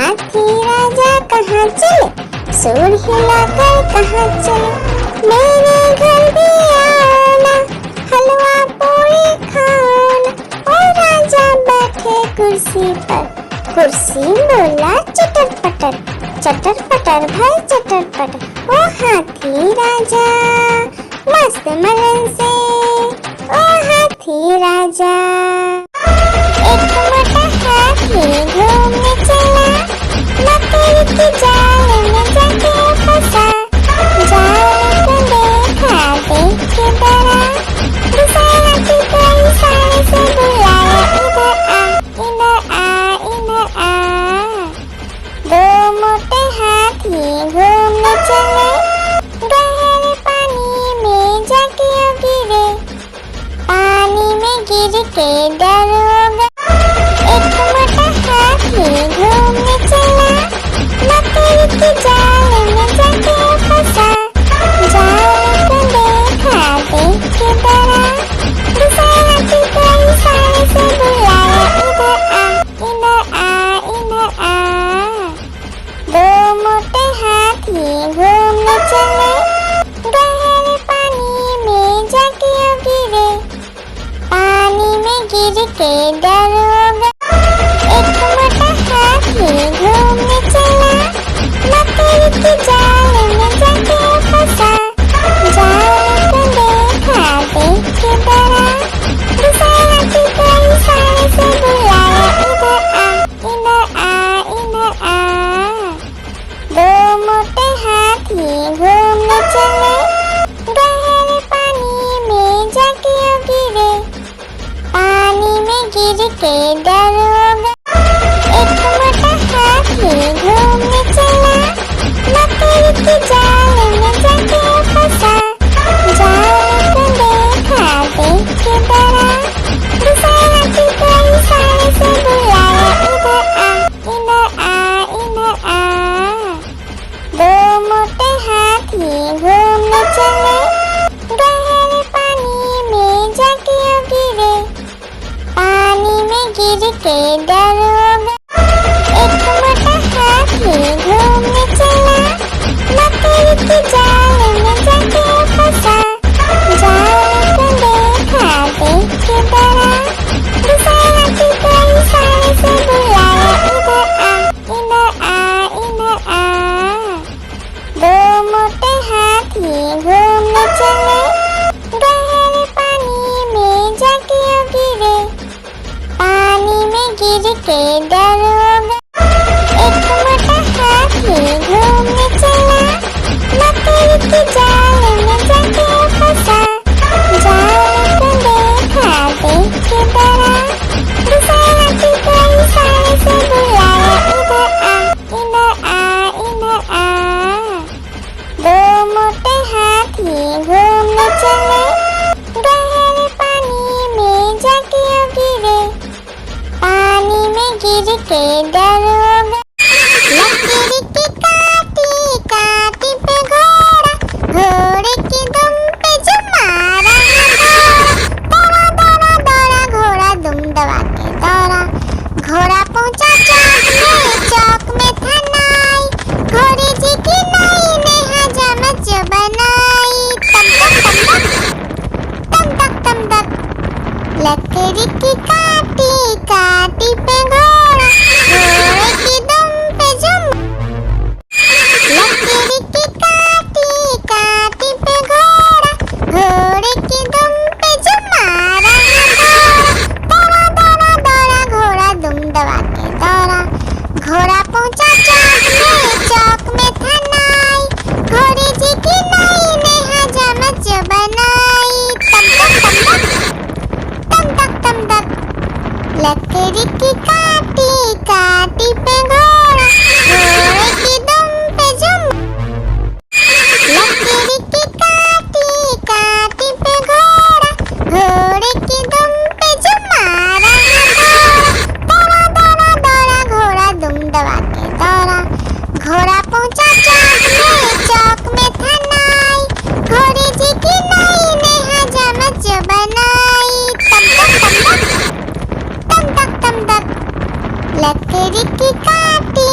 हाथी राजा कहाँ चले, सूंड हिलाकर कहाँ चले। मेरे घर भी आना, हलवा पूरी खाना। और राजा बैठे कुर्सी पर, कुर्सी बोला चटर पटर, चटर पटर भाई चटर पटर। ओ हाथी राजा मस्त मलन से, ओ हाथी राजा। एक मोटा हाथी घूमने चला, मकड़ी के जाल में जाके फंसा। जाल को देखा देख के डरा, दूसरा हाथी को इशारे से बुलाया, इधर आ इधर आ इधर आ। दो मोटे हाथी घूमने चले, गहरे पानी में जाके गिरे। पानी में गिर के डर हो गया। एक मोटा हाथी घूमने चला, मकड़ी के जाल में जाके फंसा। जाल को देखा देख के डरा, दूसरा हाथी को इशारे से बुलाया, इधर आ इधर आ। दो मोटे हाथी घूमने चले, गहरे पानी में जाके गिरे। पानी में गिर के डर हो गया। एक मोटा हाथी घूमने चला, मकड़ी के जाल में जाके फंसा। जाल को देखा देख के डरा, दूसरा हाथी को इशारे से बुलाया, इधर आ इधर आ। दो मोटे हाथी घूमने चले, गहरे पानी में जाके गिरे। पानी में गिर के डर हो गया। एक मोटा हाथी घूमने चला, मकड़ी के जाल में जाके फंसा। जाल को देखा देख के डरा, दूसरा हाथी को इशारे से बुलाया, इधर आ इधर आ। दो मोटे हाथी घूमने चले, गहरे पानी में जाके गिरे। पानी में गिर के डर हो गया। एक मोटा हाथी घूमने चला, मकड़ी के जाल में जाके फंसा। जाल को देखा देख के डरा, दूसरा हाथी को इशारे से बुलाया, इधर आ इधर आ। दो मोटे हाथी घूमने चले, गहरे पानी में जाके गिरे। पानी में गिर के डर हो गया। एक मोटा हाथी घूमने चला, मकड़ी के जाल में जाके फंसा। जाल को देखा देख के डरा, दूसरा हाथी को इशारे से बुलाया, इधर आ इधर आ। दो मोटे हाथी घूमने चले, गहरे पानी में जाके गिरे। पानी में गिर के डर हो गया। लकड़ी की काटी काटी पे घोड़ा, घोड़े की दुम पे जो मारा दौड़ा दौड़ा दौड़ा घोड़ा दुम दबा के दौड़ा। घोड़ा पहुंचा चौक में था नाई, घोड़े जी की नाई ने हजामत जो बनाई। तम तक तम तक लकड़ी की काटी काटी पे घोड़ा, घोड़े की दुम पे जो लकड़ी की काटी काटी पे घोड़ा, घोड़े की दुम पे जो मारा दौड़ा दौड़ा दौड़ा घोड़ा दुम दबा के दौड़ा। घोड़ा पहुंचा चौक में था नाई, घोड़े जी की नाई ने हजामत जो बनाई। तम तक लकड़ी की काटी काटी पे घोड़ा, घोड़े की दुम पे जो लकड़ी की काटी काटी पे घोड़ा, घोड़े की दुम पे जो मारा दौड़ा दौड़ा दौड़ा घोड़ा दुम दबा के दौड़ा। घोड़ा पहुंचा चौक में था नाई, घोड़े जी की नाई ने हजामत जो बनाई। तम तक लकड़ी की काटी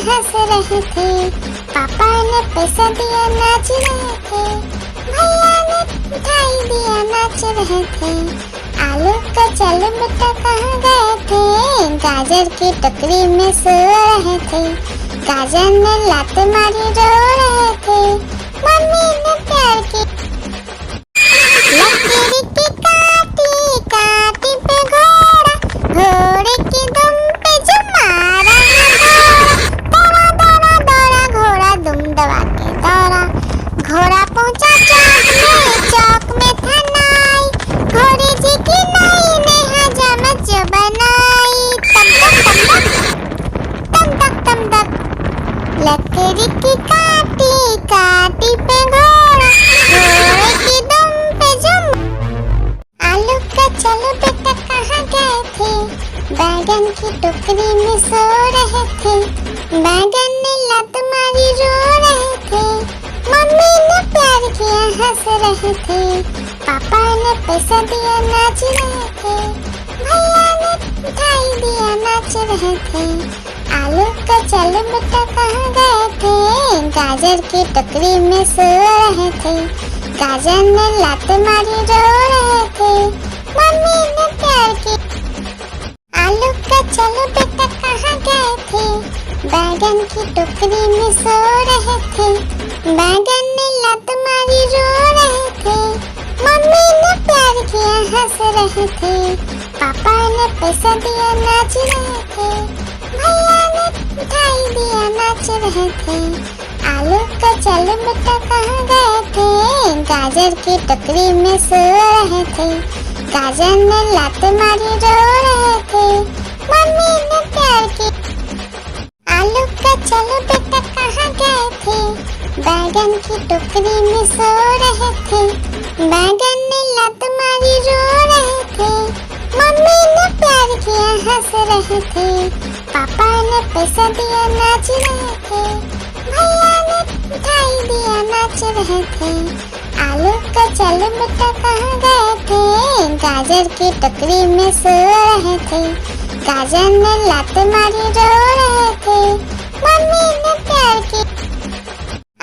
हंस रहे थे, पापा ने पैसा दिया नाच रहे थे, भैया ने मिठाई दिया नाच रहे थे। आलू का चलो बेटा कहाँ गए थे, गाजर की टोकरी में सो रहे थे, गाजर ने लात मारी रो रहे थे, मम्मी ने प्यार की लकीरी की काटी काटी पे घोड़ा, घोड़े की दुम पे जो मारा दौड़ा दौड़ा दौड़ा घोड़ा दुम दबा के दौड़ा, घोड़ा पहुंचा चौक में था नाई, घोड़े जी की नाई ने हजामत जो बनाई, तम तक तम तक लकड़ी की काटी काटी पे घोड़ा, घोड़े की दुम पे जो आलू का चलो बेटा कहाँ गए थे, बैगन की टोकरी में सो रहे थे, बैगन ने लात मारी रो रहे थे, मम्मी ने प्यार किया हंस रहे थे, पापा ने पैसा दिया नाच रहे थे, भैया ने मिठाई दिया नाच रहे थे। आलू का चलो बेटा कहाँ गए थे, गाजर की टोकरी में सो रहे थे, गाजर ने लात मारी रो रहे थे, मम्मी ने प्यार की आलू का चलो बेटा कहाँ गए थे, बैगन की टोकरी में सो रहे थे, बैगन ने लात मारी रो रहे थे, मम्मी ने प्यार किया हंस रहे थे, पापा ने पैसा दिया नाच रहे थे, भैया ने मिठाई दिया नाच रहे थे। आलू का चलो बेटा कहाँ गए थे, गाजर की टोकरी में सो रहे थे, गाजर ने लात मारी रो रहे थे, मम्मी ने प्यार की आलू का चलो बेटा कहाँ गए थे, बैगन की टोकरी में सो रहे थे, बैगन ने लात मारी रो रहे थे, मम्मी ने प्यार किया हंस रहे थे, पापा ने पैसा दिया नाच रहे थे, भैया ने मिठाई दिया नाच रहे थे। आलू का चलो बेटा कहाँ गए थे, गाजर की टोकरी में सो रहे थे, गाजर ने लात मारी रो रहे थे, मम्मी ने प्यार की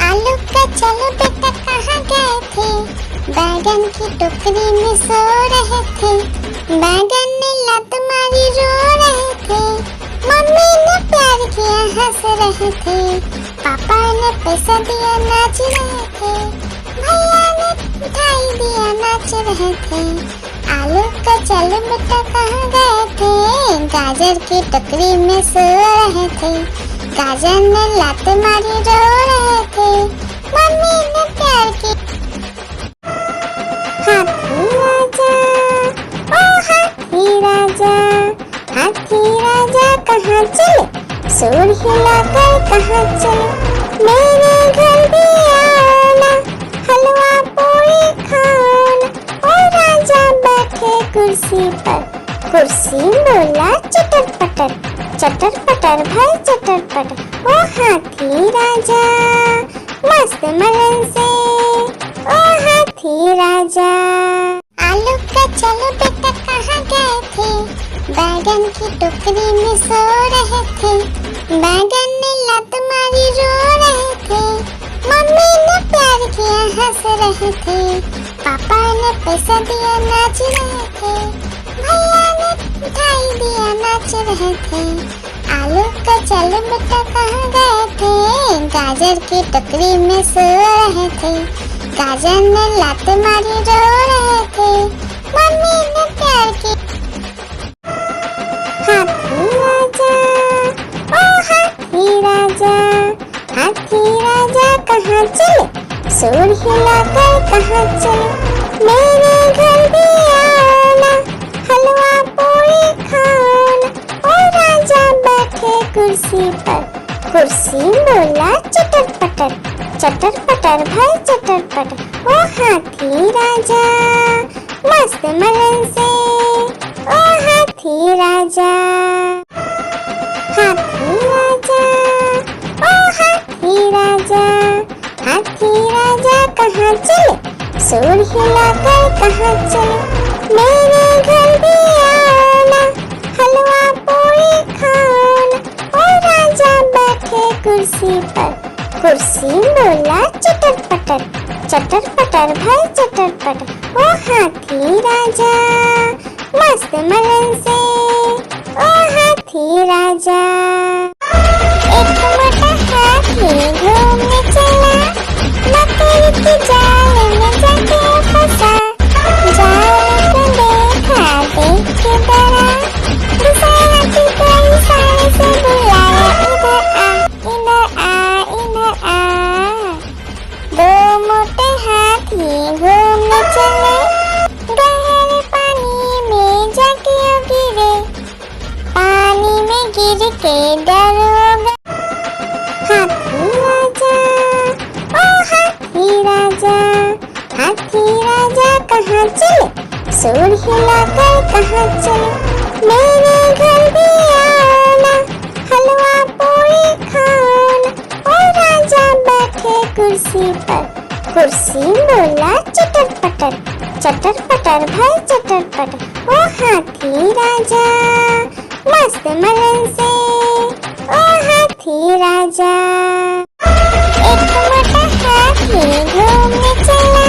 आलू का चलो बेटा कहाँ गए थे, बैगन की टोकरी में सो रहे थे, बैगन ने लात मारी रो रहे थे, मम्मी ने प्यार किया हंस रहे थे, पापा ने पैसा दिया नाच रहे थे, भैया ने मिठाई दिया नाच रहे थे। आलू का चलो बेटा कहाँ गए थे, गाजर की टोकरी में सो रहे थे, गाजर ने लात मारी रो रहे थे, मम्मी ने प्यार की हाथी राजा ओ हाथी राजा, हाथी राजा कहाँ चले, सूर हिलाकर कहाँ चले, मेरे घर भी आना, हलवा पूरी खाना, ओ राजा बैठे कुर्सी पर, कुर्सी बोला चटर पटर, चटर पटर भाई चटर पटर, ओ हाथी राजा मस्त मलन से, ओ हाथी राजा। आलू का चलो बेटा कहाँ गए थे, बैगन की टोकरी में सो रहे थे, बैगन ने लात मारी रो रहे थे, मम्मी ने प्यार किया हंस रहे थे, पापा ने पैसा दिया नाच रहे थे, भैया ने मिठाई दिया नाच रहे थे। आलू का चलो बेटा कहाँ गए थे, गाजर की टोकरी में सो रहे थे, गाजर ने लात मारी रो रहे थे, मम्मी ने प्यार की हाथी राजा ओ हाथी राजा, हाथी राजा कहाँ चले, सूर हिलाकर कहाँ चले, मेरे घर भी आना, हलवा पूरी खाना, ओ राजा बैठे कुर्सी पर, कुर्सी बोला चटर पटर, चटर पटर भाई चटर पटर, ओ हाथी राजा मस्त मलन से, ओ हाथी राजा। हाथी राजा ओ हाथी राजा, हाथी राजा कहाँ चले, सूर हिलाकर कहाँ चले, मेरे घर भी आना, हलवा पूरी खाना, ओ राजा बैठे कुर्सी पर। कुर्सी बोला चटर पटर, चटर पटर भाई चटर पटर। ओ हाथी राजा मस्त मलन से, ओ हाथी राजा। एक मोटा हाथी घूमने चला, मकड़ी की जाल में जाके फंसा। जाल को देखा देख के डरा, दूसरा हाथी को इशारे से बुलाया, इधर आ इधर आ इधर आ। दो मोटे हाथी घूमने चले, गहरे पानी में जाके गिरे। पानी में गिर के डर हो गया। हाथी राजा ओ हाथी राजा, हाथी राजा कहाँ चले, सूर हिलाकर कहाँ चले। मेरे घर भी आना, हलवा पूरी खाना। ओ राजा बैठे कुर्सी पर। कुर्सी बोला चटर पटर, चटर पटर भाई चटर पटर। ओ हाथी राजा मस्त मलन से, ओ हाथी राजा। एक मोटा हाथी घूमने चला,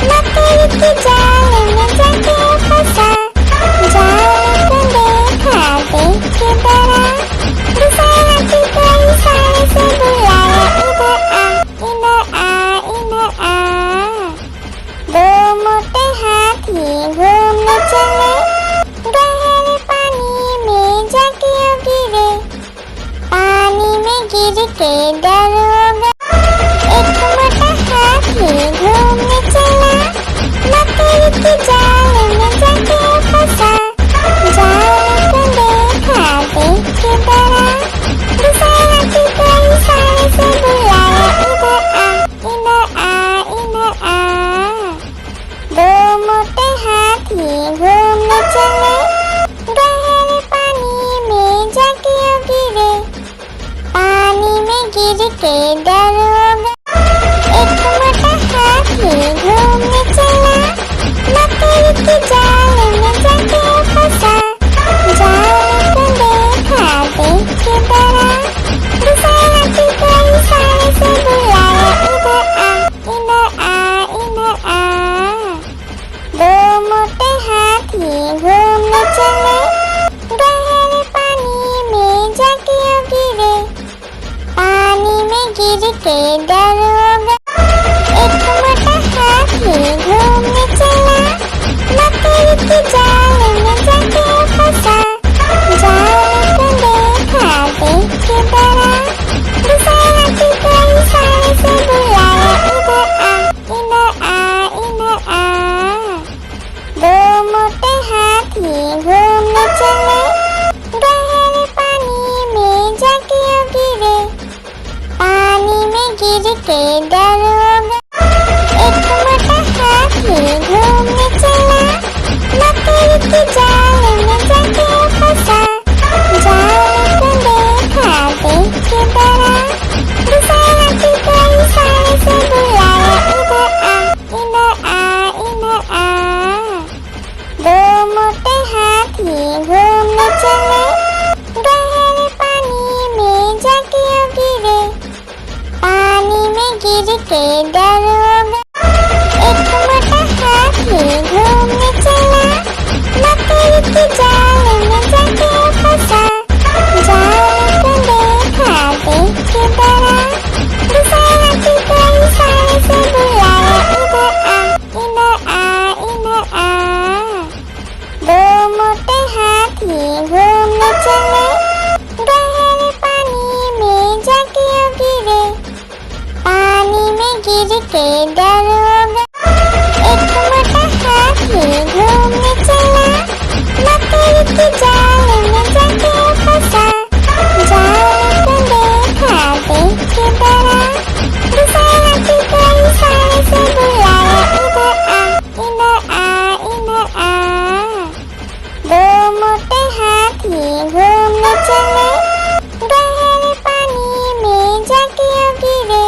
मकड़ी की जाल में जाके फंसा। जाल को देखा देख के डरा, दूसरा हाथी को इशारे से बुलाया, इधर आ इधर आ। दो मोटे हाथी घूमने चले, गहरे पानी में जाके गिरे। पानी में गिर के डर हो गया। एक मोटा हाथी घूमने चला, मकड़ी की जाल में जाके फंसा। जाल को देखा देख के डरा, दूसरा हाथी को इशारे से बुलाया, इधर आ इधर आ। दो मोटे हाथी घूमने चले, गहरे पानी में जाके गिरे। पानी में गिर के डर हो गया। एक मोटा हाथी घूमने चला, मकड़ी की जाल में जाके फंसा। जाल को देखा देख के डरा, दूसरा हाथी को इशारे से बुलाया, इधर आ इधर आ। दो मोटे हाथी घूमने चले, गहरे पानी में जाके गिरे। पानी में गिर के डर हो गया। एक मोटा हाथी घूमने चला, मकड़ी की जाल में जाके फंसा। जाल को देखा देख के डरा, दूसरा हाथी को इशारे से बुलाया, इधर आ इधर आ। दो मोटे हाथी घूमने चले, गहरे पानी में जाके गिरे। पानी में गिर के डर हो गया। एक मोटा हाथी घूमने चला, मकड़ी की जाल में जाके फंसा। जाल को देखा देख के डरा, दूसरा हाथी को इशारे से बुलाया, इधर आ इधर आ। दो मोटे हाथी घूमने चले, गहरे पानी में जाके गिरे। पानी में गिर के डर हो गया। एक मोटा हाथी घूमने चला, मकड़ी की जाल में जाके फंसा। जाल को देखा देख के डरा, दूसरा हाथी को इशारे से बुलाया, इधर आ इधर आ। दो मोटे हाथी घूमने चले, गहरे पानी में जाके गिरे। पानी में गिर के डर हो गया। एक मोटा हाथी घूमने चला, मकड़ी की जाल में जाके फंसा। जाल को देखा देख के डरा, दूसरा हाथी को इशारे से बुलाया, इधर आ इधर आ। दो मोटे हाथी घूमने चले, गहरे पानी में जाके गिरे।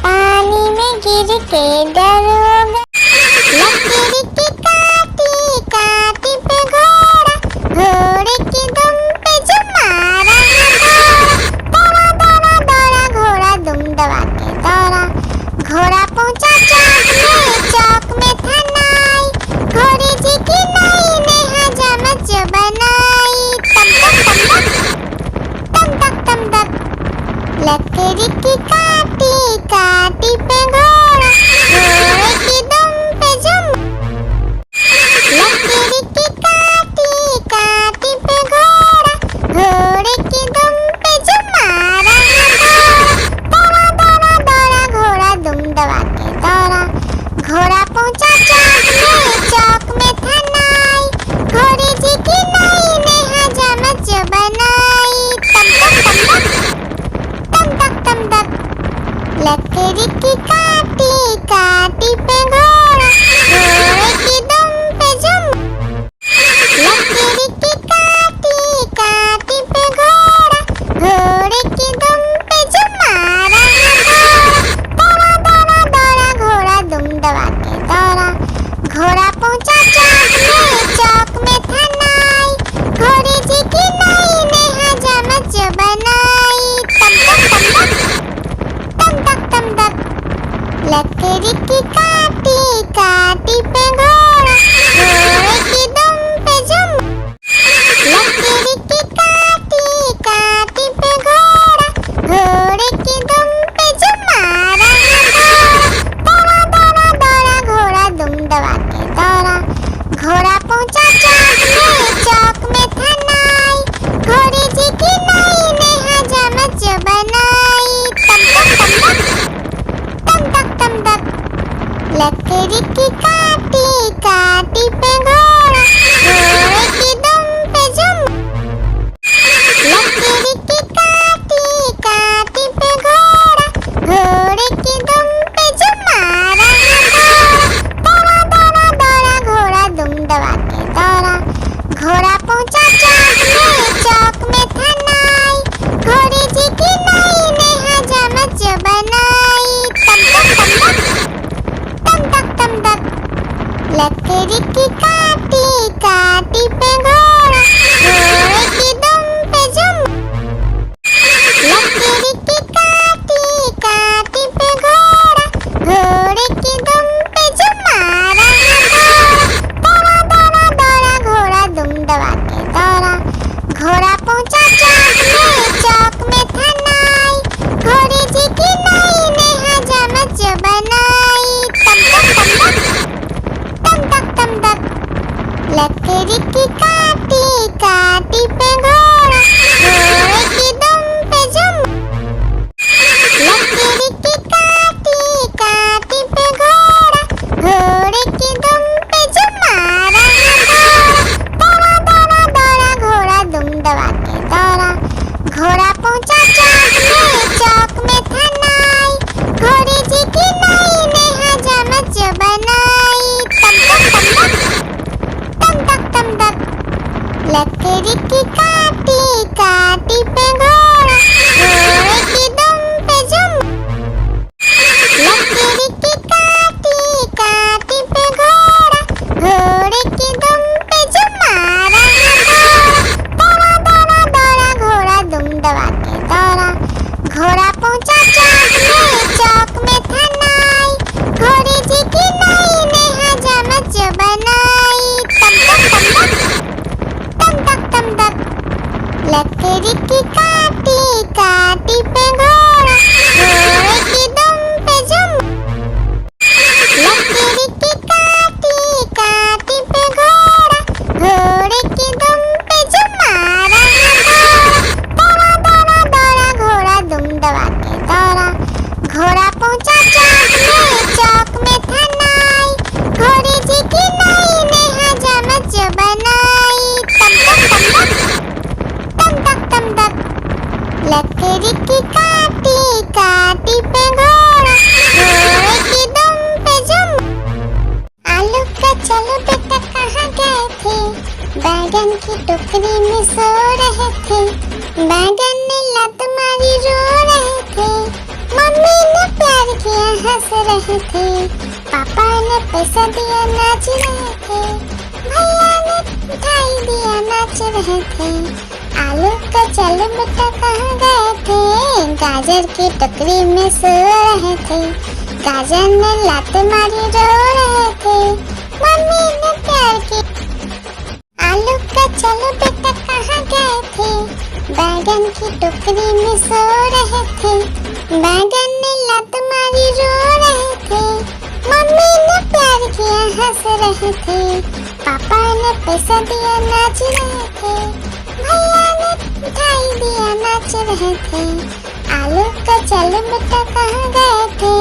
पानी में गिर के डर हो गया। लकड़ी की काटी काटी पे घोड़ा, घोड़े की दुम पे जो मारा है दौड़ा, दौड़ा लकड़ी की काटी काटी पे घोड़ा, घोड़े की दुम पे जुम। लकड़ी की काटी काटी पे घोड़ा, घोड़े की दुम पे जुम मारा घोड़ा। दौड़ा दौड़ा दौड़ा घोड़ा दुम दबा के दौड़ा। घोड़ा पहुंचा चौक में था नाई, घोड़े जी की नाई ने हजामत जो बनाई। तम तक तम तक लकड़ी की काटी काटी पे घोड़ा, घोड़े की दुम पे जुम। लकड़ी की काटी काटी पे घोड़ा, घोड़े की दुम पे जुम मारा घोड़ा। दौड़ा दौड़ा दौड़ा घोड़ा दुम दबा के दौड़ा। घोड़ा पहुंचा चौक में था नाई, घोड़े जी की नाई ने हजामत जो बनाई। तम तक लकड़ी की काटी काटी पे घोड़ा, घोड़े की दुम पे जुम। लकड़ी की काटी काटी पे घोड़ा, घोड़े की दुम पे जुम मारा घोड़ा। दौड़ा दौड़ा दौड़ा घोड़ा दुम दबा के दौड़ा। घोड़ा पहुंचा चौक में था नाई, घोड़े जी की नाई ने हजामत जो बनाई। तम तक लकड़ी की काटी काटी पे घोड़ा, घोड़े की दुम पे जुम। लकड़ी की काटी काटी पे घोड़ा, घोड़े की दुम पे जुम मारा घोड़ा। दौड़ा दौड़ा दौड़ा घोड़ा दुम दबा के दौड़ा। घोड़ा पहुंचा चौक में था नाई, घोड़े जी की नाई ने हजामत जो बनाई। तम तक लकड़ी की काटी काटी पे घोड़ा, घोड़े की दुम पे जुम। लकड़ी की काटी काटी पे घोड़ा, घोड़े की दुम पे जुम मारा घोड़ा। दौड़ा दौड़ा दौड़ा घोड़ा दुम दबा के दौड़ा। घोड़ा पहुंचा चौक में था नाई, घोड़े जी की नाई ने हजामत जो बनाई। तम तक लकड़ी की काटी काटी पे घोड़ा, घोड़े की दुम पे जुम। लकड़ी की काटी काटी पे घोड़ा, घोड़े की दुम पे जुम मारा घोड़ा। दौड़ा दौड़ा दौड़ा घोड़ा दुम दबा के दौड़ा। घोड़ा पहुंचा चौक में था नाई, घोड़े जी की नाई ने हजामत जो बनाई। तम तक लकड़ी की काटी काटी पे घोड़ा, घोड़े की दुम पे जुम। लकड़ी की काटी काटी पे घोड़ा, घोड़े की दुम पे जुम मारा घोड़ा। दौड़ा दौड़ा दौड़ा घोड़ा दुम दबा के दौड़ा। घोड़ा पहुंचा चौक में था नाई, घोड़े जी की नाई ने हजामत जो बनाई। तम तक लकड़ी की काटी काटी पे घोड़ा, घोड़े की दुम पे जुम। लकड़ी की काटी काटी पे घोड़ा, घोड़े की दुम पे जुम मारा घोड़ा। दौड़ा दौड़ा दौड़ा घोड़ा दुम दबा के दौड़ा। घोड़ा पहुंचा चौक में था नाई, घोड़े जी की नाई ने हजामत जो बनाई। तम तक लकड़ी की काटी काटी पे घोड़ा, घोड़े की दुम पे जुम। आलू का चलो बेटा कहाँ गए थे, बैगन की टोकरी में सो रहे थे। बैगन ने लत मारी रो रहे थे, मम्मी ने प्यार किया हंस रहे थे। पापा ने पैसा दिया नाच रहे थे, भैया ने मिठाई दिया नाच रहे थे। आलू का चलो बेटा कहाँ गए थे, गाजर की टोकरी में सो रहे थे। गाजर ने लात मारी रो रहे थे, मम्मी ने प्यार की। आलू का का चलो बेटा कहाँ गए थे, बैगन की टोकरी में सो रहे थे, बैगन ने लात मारी रो रहे थे, मम्मी ने प्यार किया हंस रहे थे, पापा ने पैसा दिया नाच रहे थे, भैया ने मिठाई दिया नाच रहे थे। आलू का चलो बेटा कहाँ गए थे,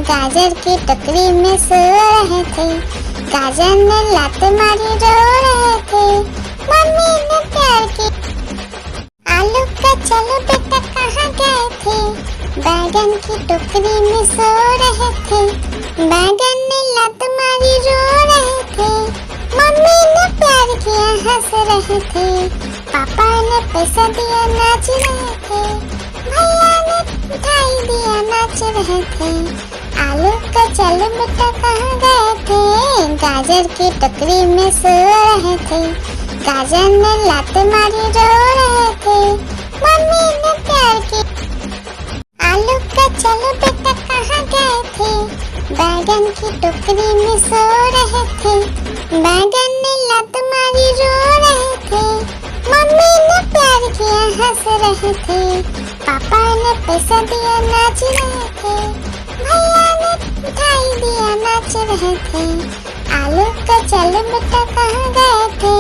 गाजर की टोकरी में सो रहे थे, गाजर ने लात मारी रो रहे थे, मम्मी ने प्यार की। आलू का चलो बेटा कहाँ गए थे, बैगन की टोकरी में सो रहे थे, बैगन ने लात मारी रो रहे थे, मम्मी ने प्यार किया हंस रहे थे, पापा ने पैसा दिया नाच रहे थे, भैया ने मिठाई दिया नाच रहे थे। आलू का चलो बेटा कहाँ गए थे, गाजर की टोकरी में सो रहे थे, गाजर ने लात मारी रो रहे थे, मम्मी ने प्यार की। आलू का चलो बेटा कहाँ गए थे, बैगन की टोकरी में सो रहे थे, बैगन ने लात मारी रो रहे थे, मम्मी ने प्यार किया हंस रहे थे, पापा ने पैसा दिया नाच रहे थे, भैया ने मिठाई दिया नाच रहे थे। आलू का चलो बेटा कहाँ गए थे,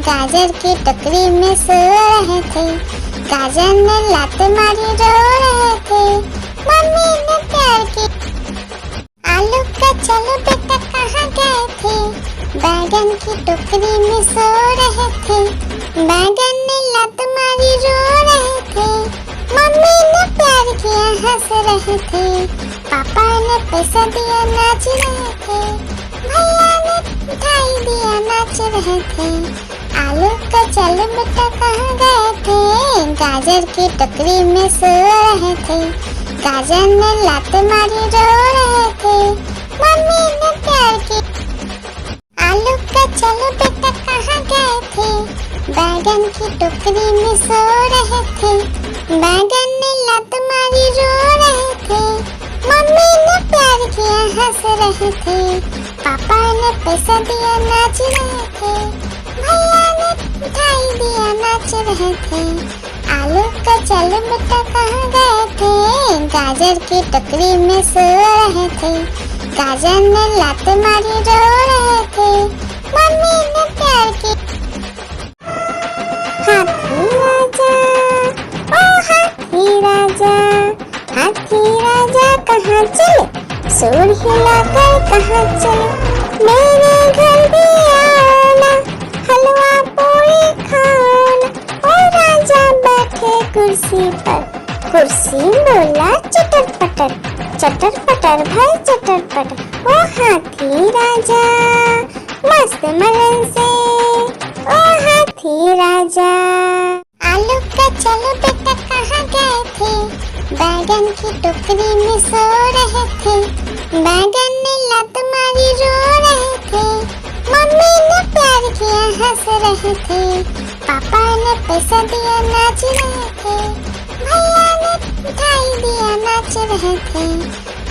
गाजर की टोकरी में सो रहे थे, गाजर ने लात मारी रो रहे थे, मम्मी ने प्यार की। आलू का चलो बेटा कहाँ गए थे, बैगन की टोकरी में सो रहे थे, बैगन ने लात मारी रो रहे थे, मम्मी ने प्यार किया हंस रहे थे, पापा ने पैसा दिया नाच रहे थे, भैया ने मिठाई दिया नाच रहे थे। आलू का चलो बेटा कहाँ गए थे, गाजर की टोकरी में सो रहे थे, गाजर ने लात मारी रो रहे थे, मम्मी ने प्यार की। आलू का चलो बेटा कहाँ गए थे, बैगन की टोकरी में सो रहे थे, बैगन ने लात मारी रो रहे थे, मम्मी ने प्यार किया हंस रहे थे, पापा ने पैसा दिया नाच रहे थे, भैया ने मिठाई दिया नाच रहे थे। आलू का चलो बेटा कहाँ गए थे, गाजर की टोकरी में सो रहे थे, गाजर ने लात मारी रो रहे थे, मम्मी ने प्यार की। हाथी राजा ओ हाथी राजा, हाथी राजा कहाँ चले, सूर हिलाकर कहाँ चले, मेरे घर भी आना, हलवा पूरी खाना। ओ राजा बैठे कुर्सी पर, कुर्सी बोला चटर पटर भाई चटर पटर। ओ हाथी राजा मस्त मलन से, ओ हाथी राजा। आलू का चलो बेटा कहाँ गए थे, बैगन की टोकरी में सो रहे थे, बैगन ने लात मारी रो रहे थे, मम्मी ने प्यार किया हंस रहे थे, पापा ने पैसा दिया नाच रहे थे, भैया ने मिठाई दिया नाच रहे थे।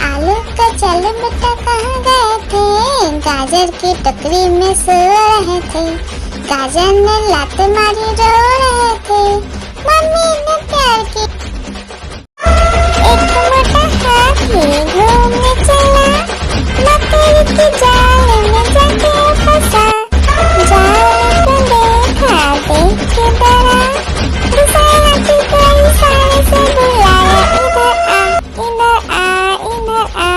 आलू का चलो बेटा कहाँ गए थे, गाजर की टोकरी में सो रहे थे, गाजर ने लात मारी रो रहे थे, मम्मी ने प्यार की। एक मोटा हाथी घूमने चला, मकड़ी के जाल में जाके फंसा, जाल को देखा देख के डरा, दूसरा हाथी को इशारे से बुलाया, इधर आ इधर आ।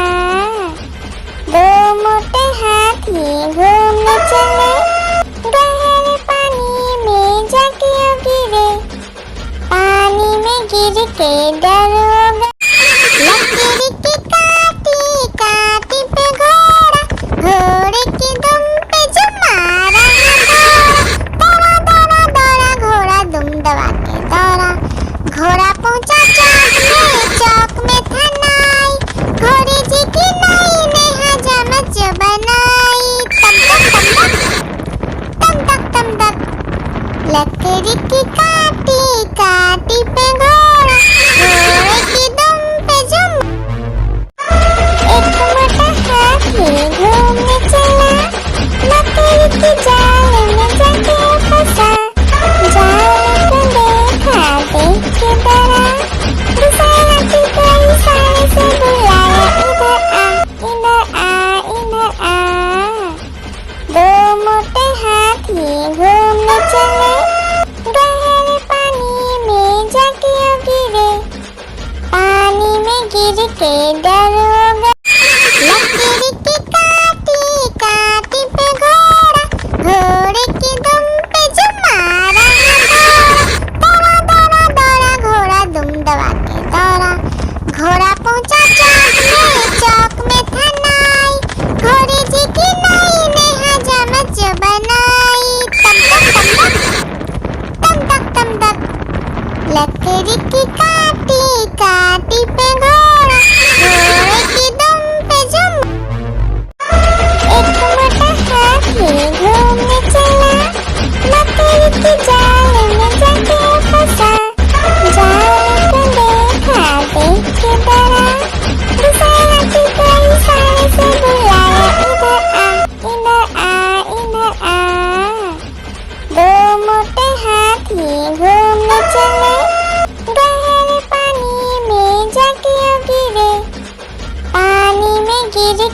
दो मोटे हाथी घूमने चले, गहरे पानी में जाके गिरे, पानी में गिरे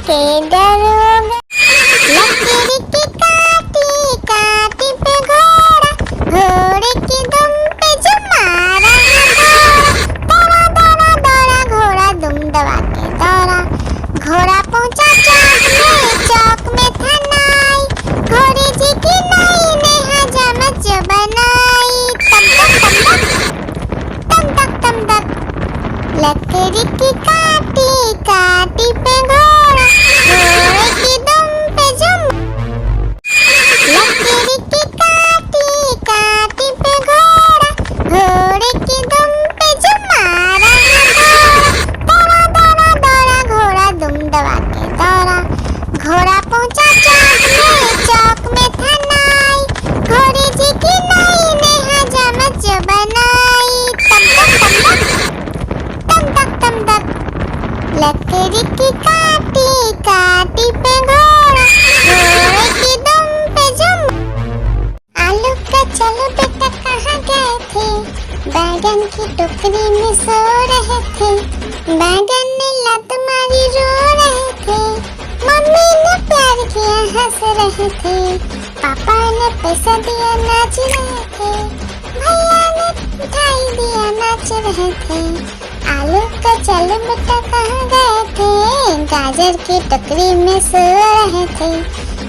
के डरोगे। लकड़ी की काटी काटी पे घोड़ा, घोड़े की दुम पे जो मारा है दौड़ा, दौड़ा दौड़ा घोड़ा दुम दबा के दौड़ा। घोड़ा पहुंचा चौक में था नाई, घोड़े जी की नाई ने हजामत जो बनाई। तम तक तम तक लकड़ी की काटी काटी पे घोड़ा, घोड़े की दुम पे जो लकड़ी की काटी काटी पे घोड़ा, घोड़े की दुम पे जो मारा है दौड़ा, दौड़ा दौड़ा घोड़ा दुम दबा के दौड़ा। घोड़ा पहुंचा चौक में था नाई, घोड़े जी की नाई ने हजामत जो बनाई। तम तक लकड़ी की काटी काटी पे घोड़ा, घोड़े की दुम पे जुम। आलू का चलो बेटा कहाँ गए थे, बैगन की टोकरी में सो रहे थे। बैगन ने लत मारी रो रहे थे, मम्मी ने प्यार किया हंस रहे थे। पापा ने पैसा दिया नाच रहे थे, भैया ने मिठाई दिया नाच रहे थे। आलू का चलो बेटा कहाँ गए थे, गाजर की टोकरी में सो रहे थे।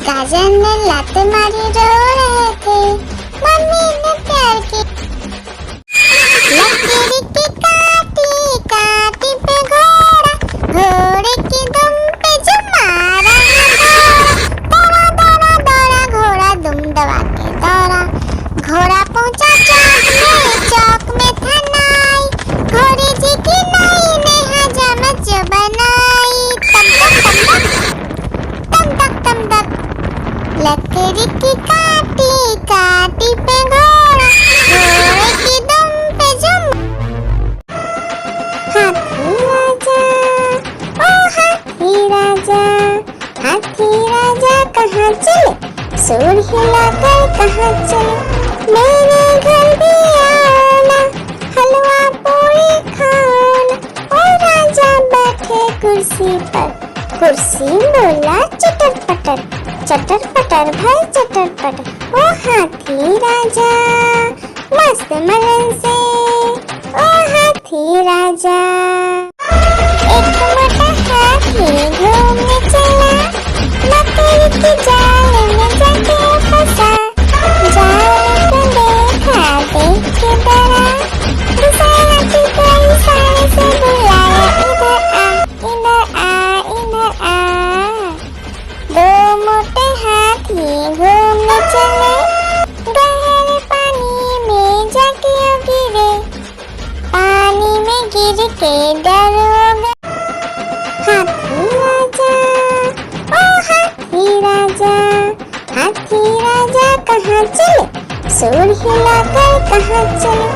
गाजर ने लात मारी रो रहे थे, मम्मी ने प्यार की। लकड़ी की काटी काटी पे घोड़ा, घोड़े की दुम पे जो मारा है दौड़ा, दौड़ा दौड़ा घोड़ा दुम दबा के दौड़ा। घोड़ा पहुंचा चौक में था नाई, घोड़े जी की नाई ने हजामत जो बनाई। तम तक लकड़ी की काटी काटी पे घोड़ा, घोड़े की दुम पे जुम। हाथी राजा ओ हाथी राजा, हाथी राजा कहाँ चले, सूर हिलाकर कहाँ चले। मेरे घर भी आना, हलवा पूरी खाना। ओ राजा बैठे कुर्सी पर, कुर्सी बोला चटर पटर, चटर पटर भाई चटर पटर। ओ हाथी राजा मस्त मलन से, ओ हाथी राजा। एक मोटा हाथी घूमने चला, लकड़ी की जाल में जाके फंसा। जाल को देखा देख के डरा, दूसरे हाथी को इशारे से बुलाया, इधर आ इधर आ इधर आ। दो मोटे हाथी घूमने चले, गहरे पानी में जाके गिरे, पानी में गिर के डरोगे। हाथी राजा ओ हाथी राजा, हाथी राजा कहाँ चले, सूर हिलाकर कहाँ चले।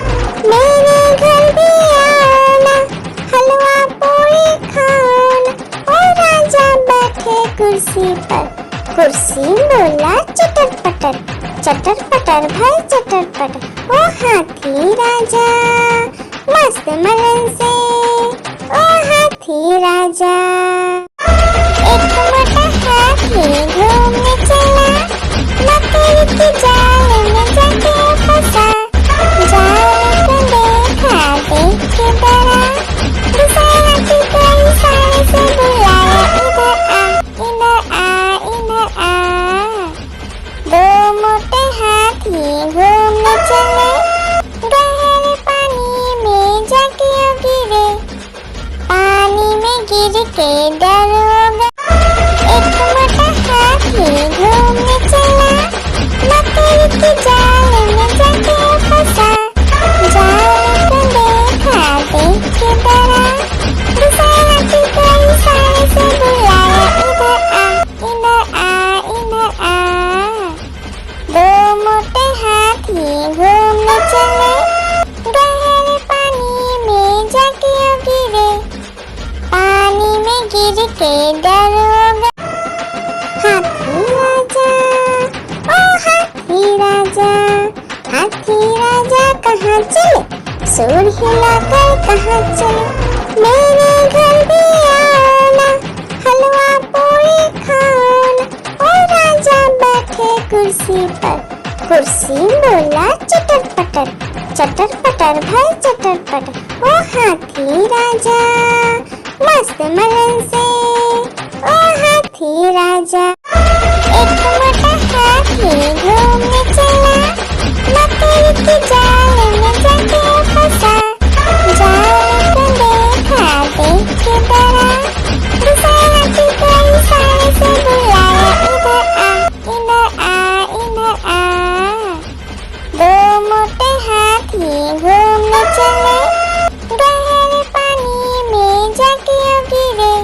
मेरे घर भी आना, हलवा पूरी खाना। ओ राजा बैठे कुर्सी पर, कुर्सी बोला चटर पटर, चटर पटर भाई चटर पटर। ओ हाथी राजा मस्त मलन से, ओ हाथी राजा। एक मोटा हाथी घूमने चला, लकड़ी की जाल में जाके फंसा। जाल को देखा देख के डरा, दूसरे हाथी को इशारे से बुलाया, इधर आ इधर आ इधर आ। दो मोटे हाथी घूमने चले, गहरे पानी में जाके गिरे, पानी में गिर के डरोगे। एक मोटा हाथी घूमने चला, लकड़ी की जाल में जाके फंसा। जाल को देखा देख के डरा, दूसरे हाथी को इशारे से बुलाया, इधर आ इधर आ इधर आ। दो मोटे हाथी घूमने चले, गहरे पानी में जाके गिरे, पानी में गिर के डरोगे। हाथी राजा ओ हाथी राजा, हाथी राजा कहाँ चले, सूर हिलाकर कहाँ चले। मेरे घर भी आना, हलवा पूरी कुर्सी पर। कुर्सी बोला चटर पटर, चटर पटर भाई चटर पटर। ओ हाथी राजा मस्त मलन से, ओ हाथी राजा। एक मोटा हाथी घूमने चला, मकड़ी के जाल में जाके फंसा। जाल को देखा देख के डरा, दूसरे हाथी को इशारे से बुलाया, इधर आ इधर आ इधर आ। दो मोटे हाथी घूमने चले, गहरे पानी में जाके गिरे।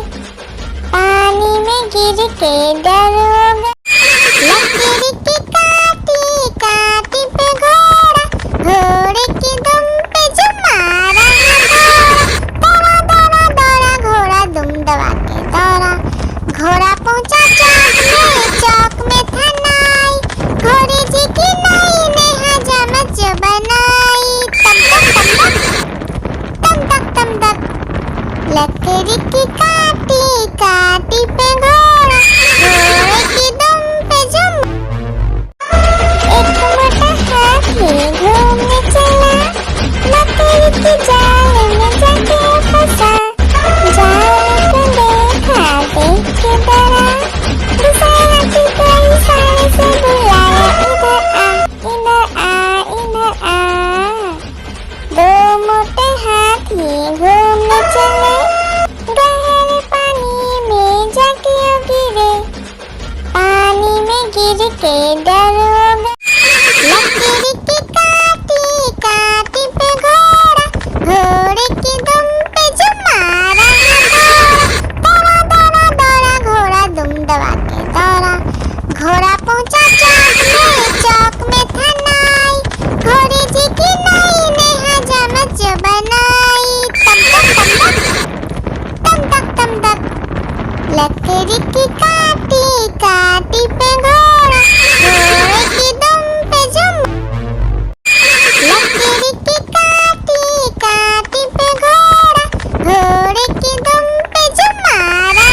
पानी में गिर के डर हो गया। लकड़ी की काटी काटी पे घोड़ा, घोड़े की दुम पे जो मारा दौड़ा दौड़ा दौड़ा घोड़ा दुम दबा के दौड़ा। घोड़ा पहुंचा चौक में था नाई, घोड़े जी की नई ने हजामत जो बनाई। तम तक तम तक लकड़ी की काटी काटी पे घोड़ा, घोड़े की दुम पे जुम। एक मोटा हाथी घूमने चला, मकड़ी के जाल में जाके फंसा। जाल को देखा देख के डरा, दूसरे हाथी को इशारे से बुलाया, इधर आ इधर आ इधर आ। दो मोटे हाथी घूमने चले, गहरे पानी में जाके गिरे। पानी में गिर के डर हो गया। लकड़ी की काटी काटी पे घोड़ा, घोड़े की दुम पे जो मारा दौड़ा दौड़ा दौड़ा घोड़ा दुम दबा के दौड़ा। घोड़ा पहुंचा चौक में था नाई, घोड़े जी की नई ने हजामत जो बनाई। तम तक लकड़ी की काटी काटी पे घोड़ा, घोड़े की दुम पे जुम। लकड़ी की काटी काटी पे घोड़ा, घोड़े की दुम पे जो मारा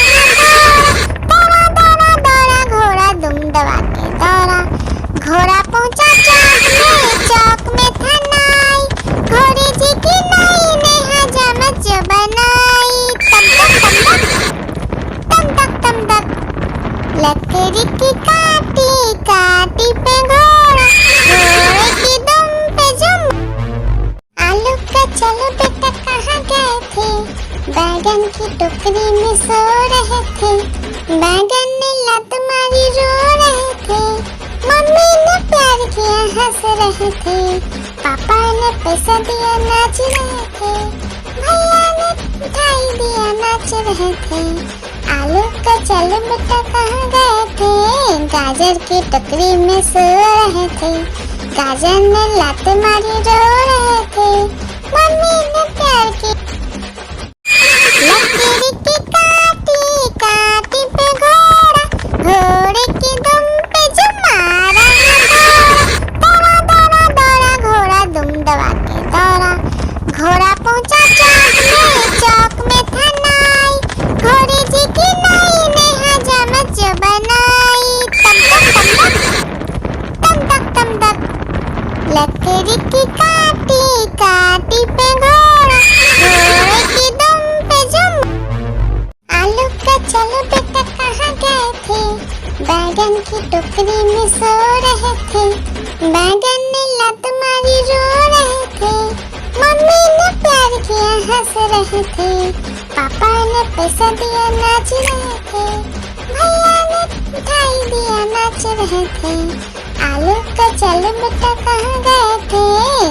दौड़ा दौड़ा दौड़ा घोड़ा दुम दबा के दौड़ा। घोड़ा पहुंचा चौक में था नाई, घोड़े जी की नई ने हजामत जो बनाई। तम तक लकड़ी की काटी काटी पे घोड़ा, घोड़े की दुम पे जुम। आलू का चलो बेटा कहाँ गए थे, बैगन की टोकरी में सो रहे थे। बैगन ने लत मारी रो रहे थे, मम्मी ने प्यार किया हंस रहे थे। पापा ने पैसा दिया नाच रहे थे, भैया ने मिठाई दिया नाच रहे थे। आलू का चलो बेटा कहाँ गए थे, गाजर की टोकरी में सो रहे थे। गाजर ने लात मारी रो रहे थे, मम्मी ने प्यार की। लकड़ी की काटी काटी पे घोड़ा, घोड़े की दुम पे जो मारा दौड़ा दौड़ा दौड़ा घोड़ा दुम दबा के दौड़ा। घोड़ा पहुंचा चौक में था नाई, घोड़े जी की नई ने हजामत जो बनाई। तम तक लकड़ी की काटी काटी पे घोड़ा, घोड़े की दुम पे जुम। आलू का चलो बेटा कहाँ गए थे, बैगन की टोकरी में सो रहे थे। बैगन ने लत मारी रो रहे थे, मम्मी ने प्यार किया हंस रहे थे। पापा ने पैसा दिया नाच रहे थे, भैया ने मिठाई दिया नाच रहे थे। आलू का चलो बेटा कहाँ गए थे,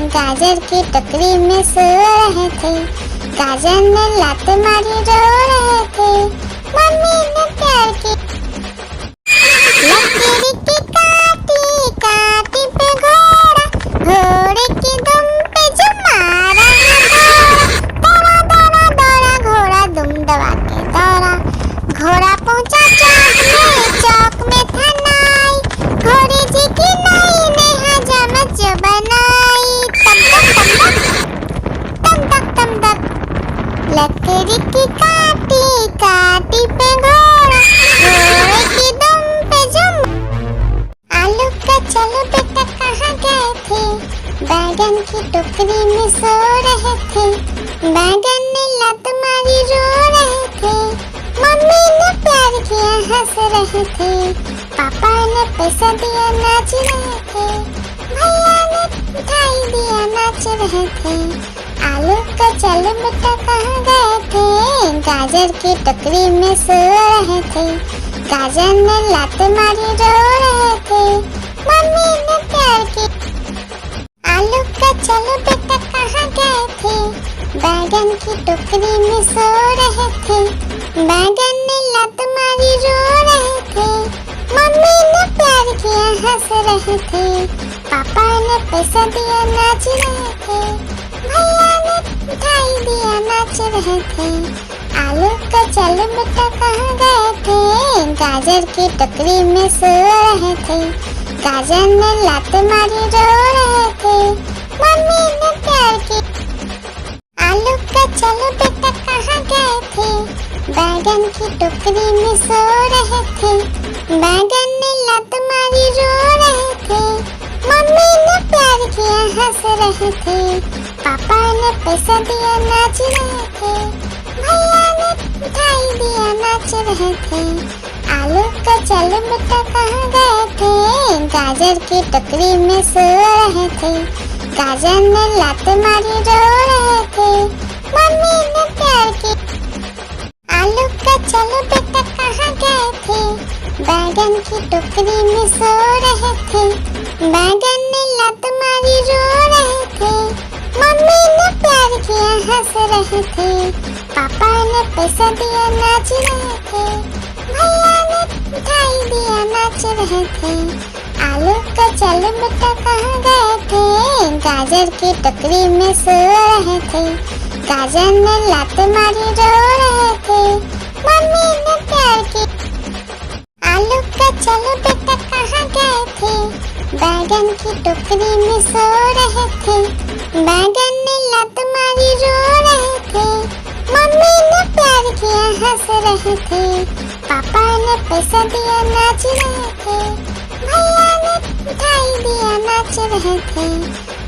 गाजर की टोकरी में सो रहे थे। गाजर ने लात मारी रो रहे थे, मम्मी ने प्यार की। लकड़ी की काटी काटी पे घोड़ा, घोड़े की दुम पे जो मारा दौड़ा दौड़ा दौड़ा घोड़ा दुम दबा के दौड़ा। घोड़ा पहुंचा चौक में था नाई, घोड़े जी की नई ने हजामत जो बनाई। तम तक लकड़ी की काटी लड़कियां हंस रहे थे, पापा ने पैसा दिया नाच रहे थे, भैया ने मिठाई दिया नाच रहे थे। आलू का चल बेटा कहाँ गए थे, गाजर की टोकरी में सो रहे थे, गाजर ने लात मारी रो रहे थे, मम्मी ने प्यार की। आलू का चल बेटा कहाँ गए थे, बैगन की टोकरी में सो रहे थे, बैगन ने लात मारी रो रहे थे, मम्मी ने प्यार किया हंस रहे थे, पापा ने पैसा दिया नाच रहे थे, भैया ने मिठाई दिया नाच रहे थे। आलू का चल बेटा कहाँ गए थे, गाजर की टोकरी में सो रहे थे, गाजर ने लात मारी रो रहे थे, मम्मी ने प्यार की। आलू का चल बेटा कहाँ गए थे, बैगन की टोकरी में सो रहे थे, बैगन ने लात मारी रो रहे थे, मम्मी ने प्यार किया हंस रहे थे, पापा ने पैसा दिया नाच रहे थे, भैया ने मिठाई दिया नाच रहे थे। आलू का चल बेटा कहाँ गए थे, गाजर की टोकरी में सो रहे थे, गाजर ने लात मारी रो रहे थे, मम्मी ने प्यार की। आलू का चल बेटा कहाँ गए थे, बैगन की टोकरी में सो रहे थे, बैगन ने लात मारी रो रहे थे, मम्मी ने प्यार किया हंस रहे थे, पापा ने पैसा दिया नाच रहे थे, भैया ने मिठाई दिया नाच रहे थे। आलू का चल बेटा कहाँ गए थे, गाजर की टोकरी में सो रहे थे, गाजर ने लात मारी रो रहे थे, मम्मी ने प्यार की। आलू का चल बेटा कहाँ गए थे, बैगन की टोकरी में सो रहे थे, बैगन ने लात मारी रो रहे थे, मम्मी ने प्यार किया हंस रहे थे, पापा ने पैसा दिया नाच रहे थे, भैया ने मिठाई दिया नाच रहे थे।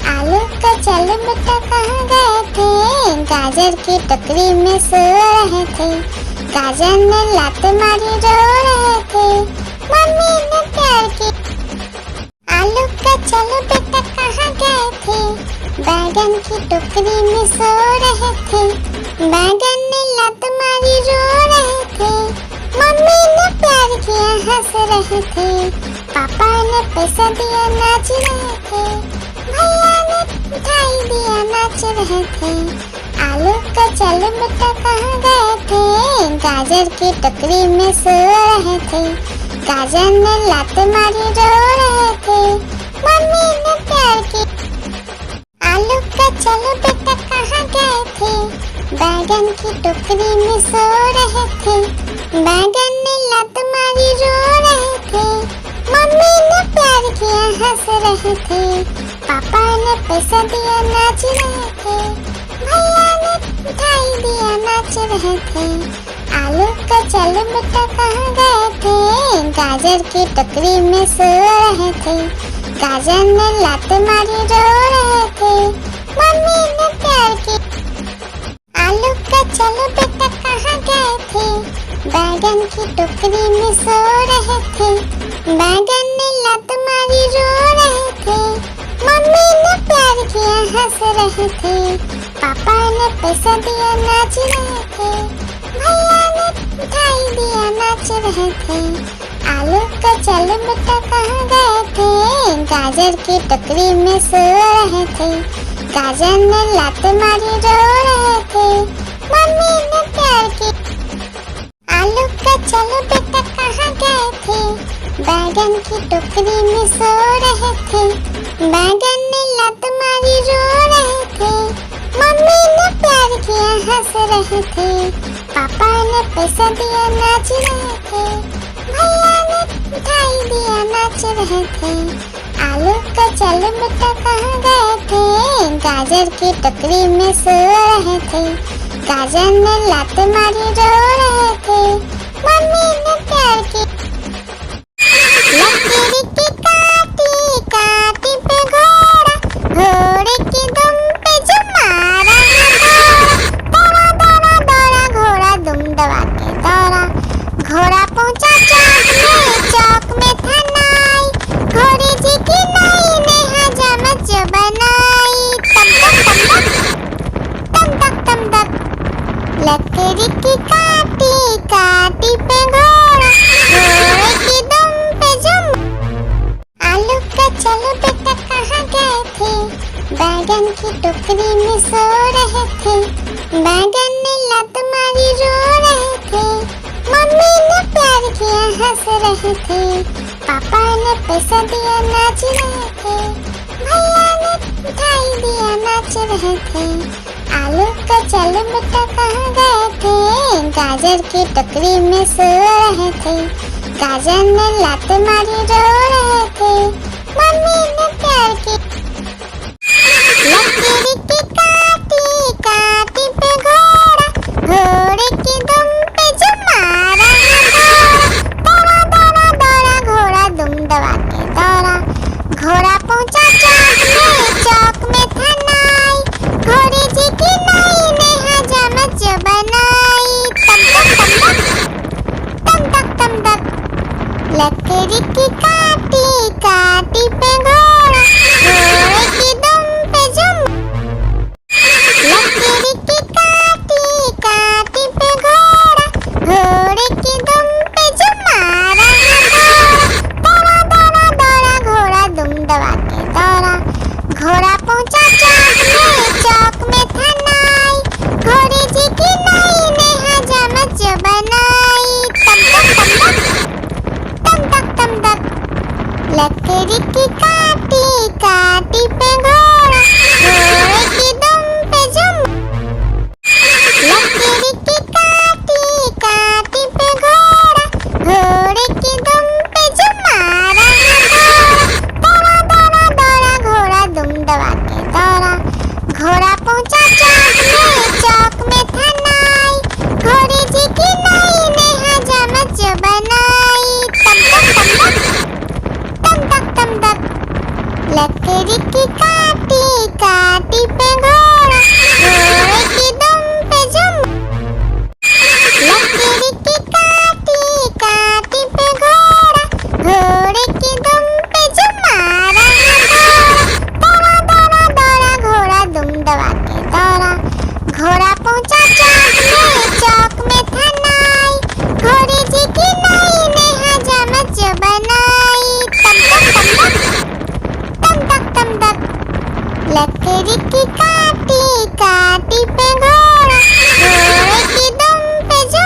आलू का चल बेटा कहाँ गए थे, गाजर की टोकरी में सो रहे थे, गाजर ने लात मारी रो रहे थे, मम्मी ने प्यार की। आलू का चल बेटा कहाँ गए थे, बैगन की टोकरी में सो रहे थे, बैगन ने लात मारी रो रहे थे, मम्मी ने प्यार किया हंस रहे थे, पापा ने पैसा दिया नाच रहे थे, भैया ने मिठाई दिया नाच रहे थे। आलू का चल बेटा कहाँ गए थे, गाजर की टोकरी में सो रहे थे, गाजर ने लात मारी रो रहे थे, मम्मी ने प्यार की। आलू का चल बेटा कहाँ गए थे, बैगन की टोकरी में सो रहे थे, बैगन ने लात मारी रो रहे थे, मम्मी ने प्यार किया हंस रहे थे, पापा ने पैसा दिया नाच रहे थे, भैया ने मिठाई दिया नाच रहे थे। आलू का चल बेटा कहाँ गए थे, गाजर की टोकरी में सो रहे थे, गाजर ने लात मारी रो रहे थे, मम्मी ने प्यार की। आलू का चल बेटा कहाँ गए थे, बैगन की टोकरी में सो रहे थे, बैगन ने लात मारी रो रहे थे, मम्मी ने प्यार किया हंस रहे थे, पापा ने पैसा दिया नाच रहे थे, भैया ने मिठाई दिया नाच रहे थे। आलू का चल बेटा कहाँ गए थे, गाजर की टोकरी में सो रहे थे, गाजर ने लात मारी रो रहे थे, मम्मी ने प्यार की। आलू का चल बेटा कहाँ गए थे, बैगन की टोकरी में सो रहे थे, बैगन ने लात मारी रो रहे थे, मम्मी ने प्यार किया हंस रहे थे, पापा ने पैसा दिया नाच रहे थे, भैया ने मिठाई दिया नाच रहे थे। आलू का चल बेटा कहाँ गए थे, गाजर की टोकरी में सो रहे थे, गाजर ने लात मारी रो रहे थे, मम्मी ने प्यार की। लकीर की काटी काटी पे घोड़ा, घोड़े की दुम पे जो मारा है दौड़ा, दौड़ा दौड़ा दौड़ा घोड़ा दुम दबा के दौड़ा, घोड़ा पहुंचा बैगन की टोकरी में सो रहे थे, बैगन ने लत मारी रो रहे थे, मम्मी ने प्यार किया हंस रहे थे, पापा ने पैसा दिया नाच रहे थे, भैया ने मिठाई दिया नाच रहे थे, आलू का चल बेटा कहाँ गए थे, गाजर की टोकरी में सो रहे थे, गाजर ने लत मारी रो रहे थे, मम्मी ने प्यार की लकीर की काटी काटी पे घोड़ा, घोड़े की दुम पे जो मारा है दौड़ा दौड़ा दौड़ा घोड़ा दुम दबा के दौड़ा, घोड़ा पहुंचा चौक में था नाई, घोड़े जी की नाई ने हजामत जो बनाई, तम तक तम तक लकीर की काटी काटी पे घोड़ा, घोड़े की दुम पे जो लकीर की काटी काटी पे घोड़ा, घोड़े की दुम पे जो मारा है दौड़ा दौड़ा दौड़ा घोड़ा दुम दबा के दौड़ा, घोड़ा पहुंचा चौक में था नाई, घोड़े जी की नाई ने हजामत जो बनाई, तम तक लकीर की काटी काटी पे घोड़ा, घोड़े की दुम पे जो लकीर की काटी काटी पे घोड़ा, घोड़े की दुम पे जो मारा है दौड़ा दौड़ा दौड़ा घोड़ा दुम दबा के दौड़ा, घोड़ा पहुंचा चौक में था नाई, घोड़े जी की नाई ने हजामत जो बनाई, तम तक लकीर की काटी काटी पे घोड़ा, घोड़े की दुम पे जो लकीर की काटी काटी पे घोड़ा, घोड़े की दुम पे जो मारा है दौड़ा दौड़ा दौड़ा घोड़ा दुम दबा के दौड़ा, घोड़ा पहुंचा चौक में था नाई, घोड़े जी की नाई ने हजामत जो बनाई, तम तक लकीर की काटी काटी पे घोड़ा, घोड़े की दुम पे जो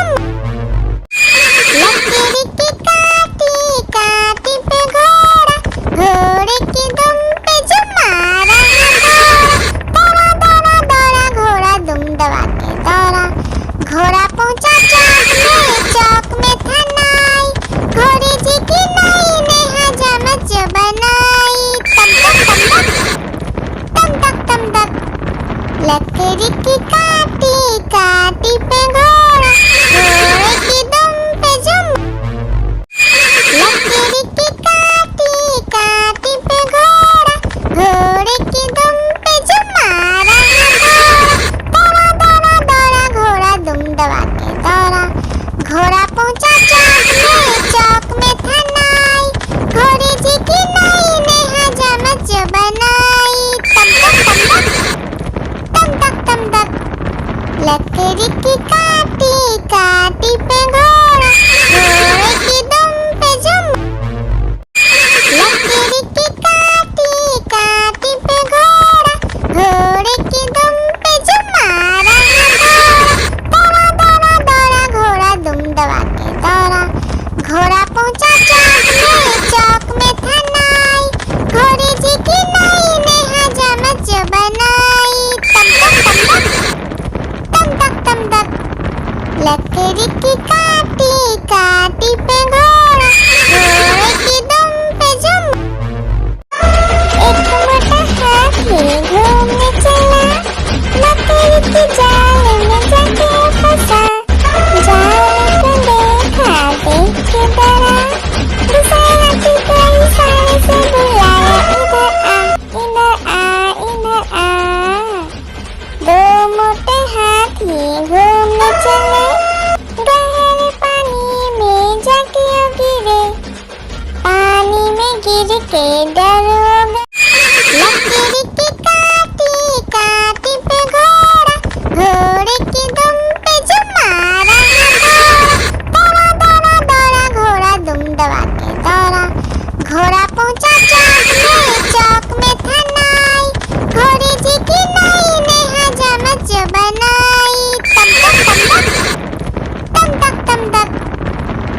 लकीर की काटी काटी पे घोड़ा, घोड़े की दुम पे जो मारा है दौड़ा दौड़ा दौड़ा घोड़ा दुम दबा के दौड़ा, घोड़ा पहुंचा चौक में था नाई, घोड़े जी की नाई ने हजामत जो बनाई, तम तक लकीर की काटी काटी पे घोड़ा, घोड़े की दुम पे जो लकीर की काटी काटी पे घोड़ा, घोड़े की दुम पे जो मारा है दौड़ा दौड़ा दौड़ा घोड़ा दुम दबा के दौड़ा, घोड़ा पहुंचा चौक में था नाई, घोड़े जी की नाई ने हजामत जो बनाई, तम तक लकीर की काटी काटी पे घोड़ा, घोड़े की दुम पे जो लकीर की काटी काटी पे घोड़ा, घोड़े की दुम पे जो मारा है दौड़ा दौड़ा दौड़ा घोड़ा दुम दबा के दौड़ा, घोड़ा पहुंचा चौक में था नाई, घोड़े जी की नाई ने हजामत जो बनाई, तम तक लकीर की काटी काटी पे घोड़ा, घोड़े की दुम पे जो एक मोटा हाथी घूमने चला, लकीर की जाल में जाके फंसा, जाल को देखा देख के डरा, दूसरे हाथी को इशारे से बुलाया, इधर आ इधर आ, दो मोटे हाथी घूमने चले, गहरे पानी में जाके गिरे,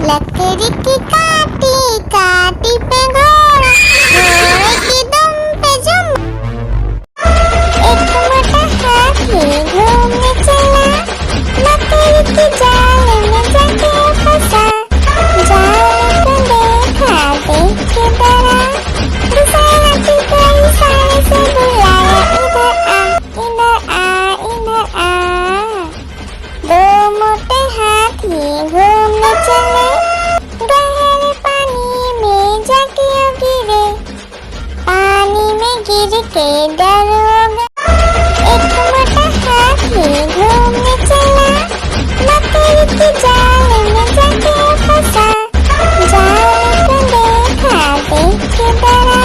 लकड़ी की काटी काटी पे घोड़ा, घोड़े की दुम पे जुम। एक मोटा हाथी घूमने चला, लकड़ी की जाल में जाके फंसा। जाल को देखा देख के डरा, दूसरे हाथी को इशारे से बुलाया, इधर आ इधर आ इधर आ। दो मोटे हाथी घूमने चले, गहरे पानी में जाके गिरे। पानी में गिर के डर हो गया। एक मोटा हाथी घूमने चला, लकड़ी की जाल में जाके फंसा। जाल को देखा देख के डरा,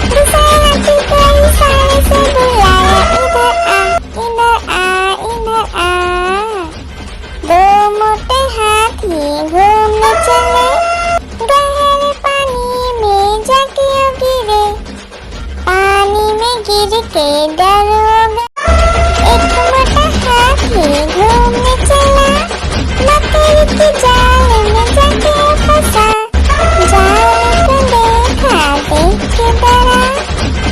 दूसरे हाथी को इशारे से बुलाया, इधर आ इधर आ इधर आ। दो मोटे हाथी घूमने चले, गहरे पानी में जाके गिरे। पानी में गिर के डर हो गया। एक मोटा हाथी घूमने चला, लकड़ी की जाल में जाके फंसा। जाल को देखा देख के डरा,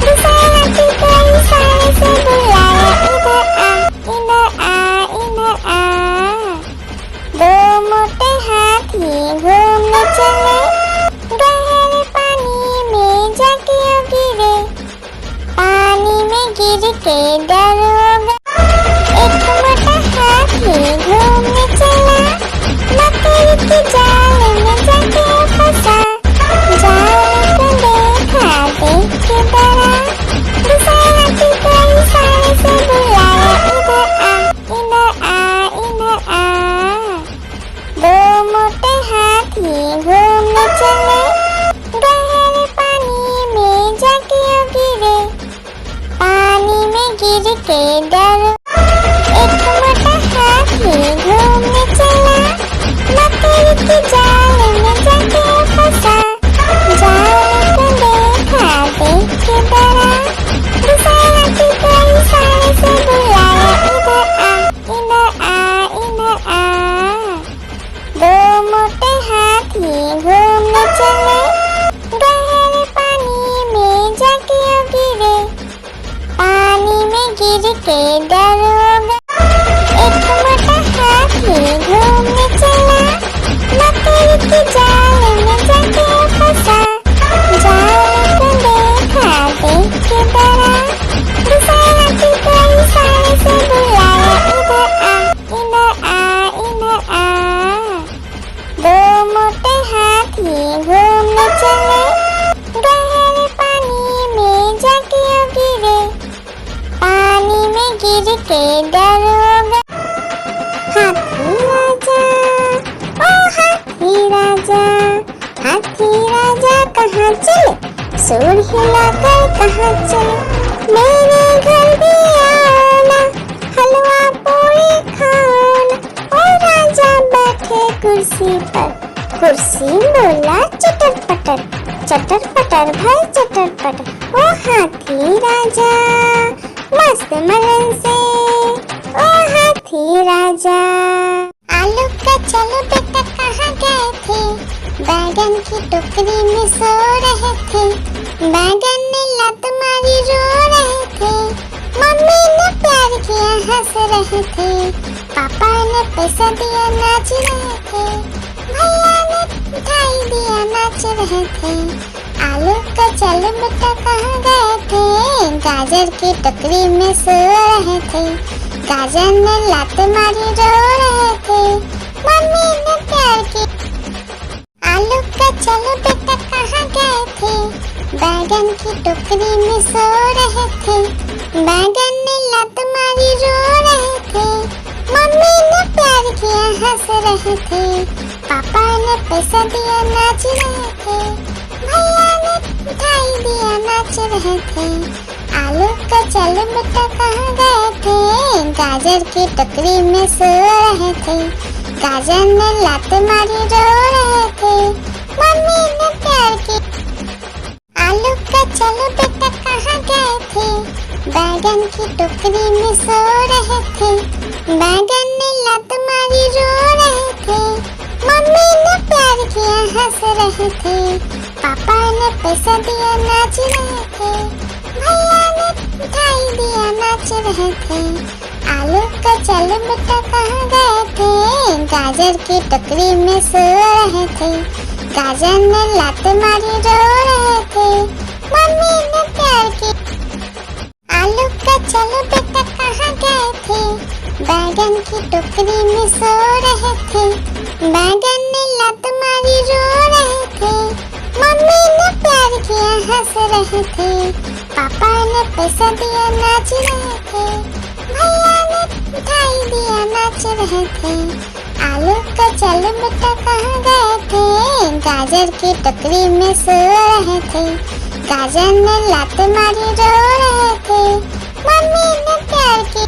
दूसरे हाथी को इशारे से बुलाया, इधर आ इधर आ। दो मोटे हाथी घूमने चले, गहरे पानी में जाके गिरे। पानी में गिर के डर हो गया। एक मोटा हाथी घूमने चला, लकड़ी की जाल में जाके फंसा। जाल को देखा देख के डरा, दूसरे हाथी को इशारे से बुलाया, इधर आ इधर आ। दो मोटे हाथी घूमने चले, गहरे पानी में जाके गिरे। पानी में गिर के डर। एक मोटा हाथी घूमने चला, लकड़ी की जाल में जाके फंसा। जाल को देखा देख के डरा, दूसरे हाथी को इशारे से बुलाया, इधर आ इधर आ। दो मोटे हाथी घूमने चले, गहरे पानी में जाके गिरे। पानी में गिर के डर हो गया। एक मोटा हाथी घूमने चला, लकड़ी की जाल में जाके फंसा। जाल को देखा देख के डरा, दूसरे हाथी को इशारे से बुलाया, इधर आ इधर आ। दो मोटे हाथी घूमने चले, गहरे पानी में जाके गिरे। पानी में गिर के डर हो गया। हाथी राजा, ओ हाथी राजा, हाथी राजा कहाँ चले, सूंड हिलाकर कहाँ चले। मेरे घर भी आना, हलवा पूरी खाना। ओ राजा बैठे कुर्सी पर, कुर्सी बोला चटर पटर, चटर पटर भाई चटर पटर। ओ हाथी राजा मस्त मलन से, ओ हाथी राजा। आलू का चलो बेटा कहाँ गए थे, बैगन की टोकरी में सो रहे थे। बैगन ने लत मारी रो रहे थे, मम्मी ने प्यार किया हंस रहे थे। पापा ने पैसा दिया नाच रहे थे, भैया ने मिठाई दिया नाच रहे थे। आलू का चलो बेटा कहाँ गए थे, गाजर की टोकरी में सो रहे थे। गाजर ने लात मारी रो रहे थे, मम्मी ने प्यार किया। आलू का चलो बेटा कहाँ गए थे, बैगन की टोकरी में सो रहे थे। बैगन ने लात मारी रो रहे थे, मम्मी ने प्यार किया हंस रहे थे। पापा ने पैसा दिया नाच रहे थे, भैया ने मिठाई दिया नाच रहे थे। आलू का चलो बेटा कहाँ गए थे, गाजर की टोकरी में सो रहे थे। गाजर ने लात मारी रो रहे थे, मम्मी ने प्यार किया। आलू का चलो बेटा कहाँ गए थे, बैगन की टोकरी में सो रहे थे। बैगन ने लात मारी रो रहे थे, मम्मी ने प्यार हंस रहे थे, पापा ने पैसा दिया नाच रहे थे, भैया ने मिठाई दिया नाच रहे थे। आलू का चलो बेटा कहाँ गए थे, गाजर की टोकरी में सो रहे थे, गाजर ने लात मारी रो रहे थे, मम्मी ने प्यार की। आलू का चलो बेटा कहाँ गए थे, बैगन की टोकरी में सो रहे थे, बैगन ने लात मारी रो रहे थे, मम्मी ने प्यार किया हंस रहे थे, पापा ने पैसा दिया नाच रहे थे, भैया ने मिठाई दिया नाच रहे थे। आलू का चलो बेटा कहाँ गए थे, गाजर की टोकरी में सो रहे थे, गाजर ने लात मारी रो रहे थे, मम्मी ने प्यार की।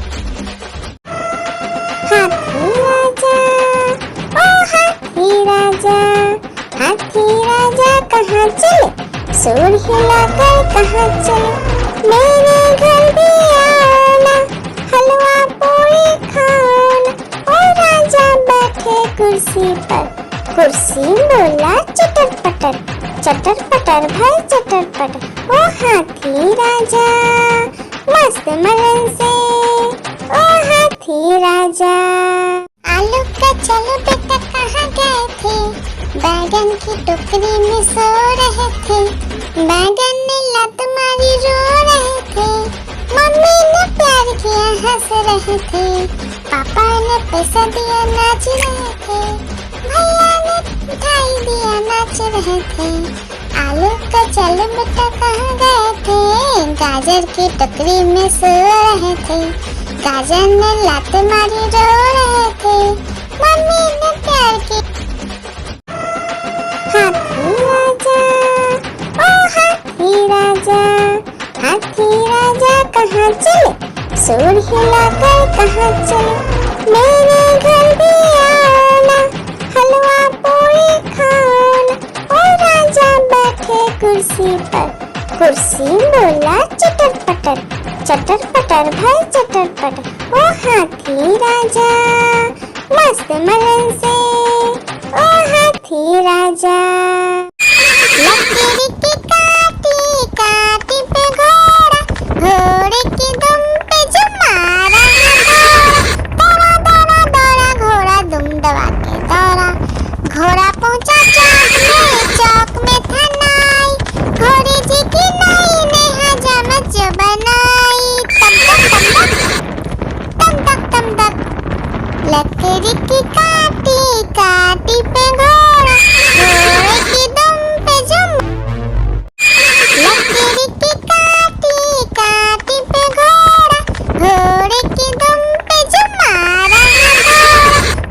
हाथी राजा, ओ हाथी राजा, हाथी राजा कहाँ चले, सूर हिलाकर कहाँ चले, मेरे घर भी आना, हलवा पूरी खाना। ओ राजा बैठे कुर्सी पर, कुर्सी बोला चटर पटर, चटर पटर भाई चटर पटर। ओ हाथी राजा मस्त मलन से, ओ हाथी राजा। आलू का चलो बेटा कहाँ गए थे, बैगन की टोकरी में सो रहे थे, बैगन ने लात मारी रो रहे थे, मम्मी ने प्यार किया हंस रहे थे, पापा ने पैसा दिया नाच रहे थे, भैया ने मिठाई दिया नाच रहे थे। आलू का चलो बेटा कहाँ गए थे, गाजर की टोकरी में सो रहे थे, गाजर ने लात मारी रो रहे थे, मम्मी ने प्यार की। हाथी राजा, ओ हाथी राजा, हाथी राजा कहाँ चले, सूर हिलाकर कहाँ चले, मेरे घर भी आना, हलवा पूरी खाना। ओ राजा बैठे कुर्सी पर, कुर्सी बोला चटर पटर, चटर पटर भाई चटर पटर। ओ हाथी राजा मस्त मलन से, ओ हाथी राजा। लकीर की काटी काटी पे घोड़ा, घोड़े की दुम पे जो मारा है दौड़ा, दौड़ा दौड़ा घोड़ा दुम दबा के दौड़ा, घोड़ा पहुंचा चौक में था नाई, घोड़े जी की नाई ने हजामत जो बनाई, तम तक तम तक। लकड़ी की काटी काटी पे घोड़ा, घोड़े की दुम पे जुम। लकड़ी की काटी काटी पे घोड़ा, घोड़े की दुम पे जुम मारा है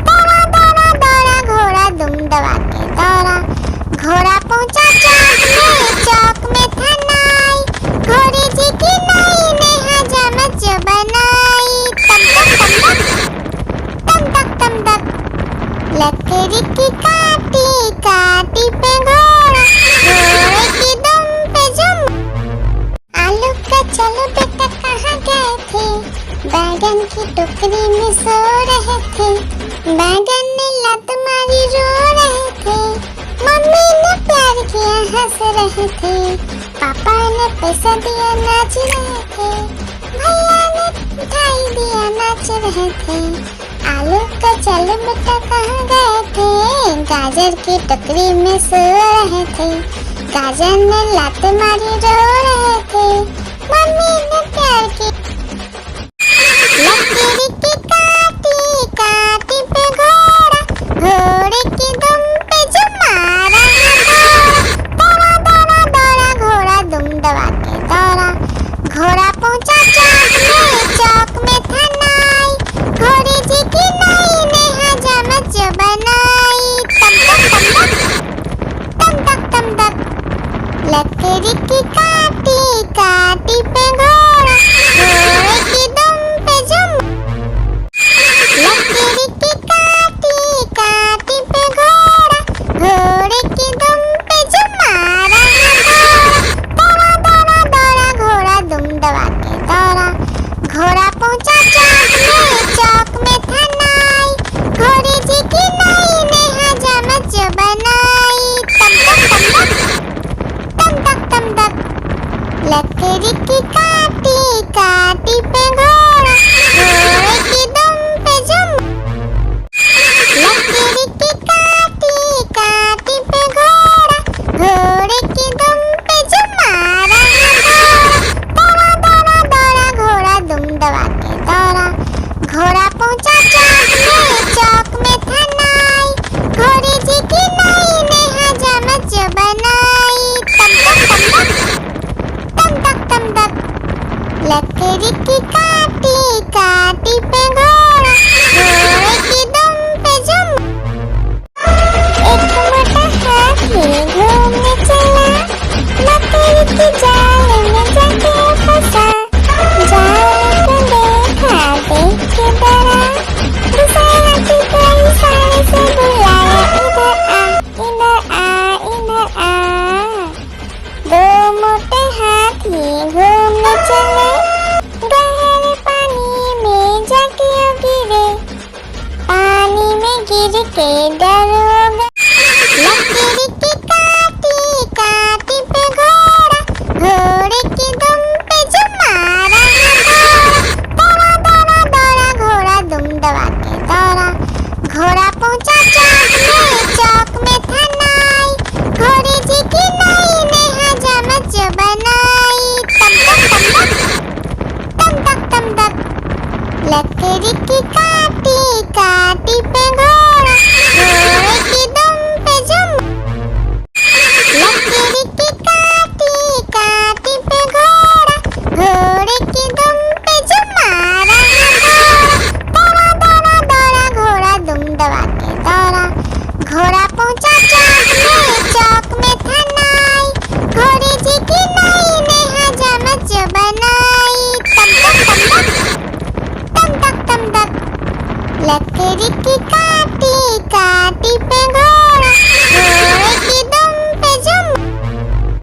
दौड़ा, दौड़ा दौड़ा घोड़ा दुम दबा के दौड़ा, घोड़ा पहुंचा चौक में था नाई, घोड़े जी की नाई ने हजामत जो बनाई, तम तक। लकड़ी की काटी काटी पे घोड़ा, घोड़े की दुम पे जुम। आलू का चलो बेटा कहाँ गए थे, बैगन की टोकरी में सो रहे थे, बैगन ने लात मारी रो रहे थे, मम्मी ने प्यार किया हंस रहे थे, पापा ने पैसा दिया नाच रहे थे, भैया ने मिठाई दिया नाच रहे थे। आलू का चलो बेटा कहाँ गए थे, गाजर की टोकरी में सो रहे थे, गाजर ने लात मारी रो रहे थे, मम्मी ने प्यार की।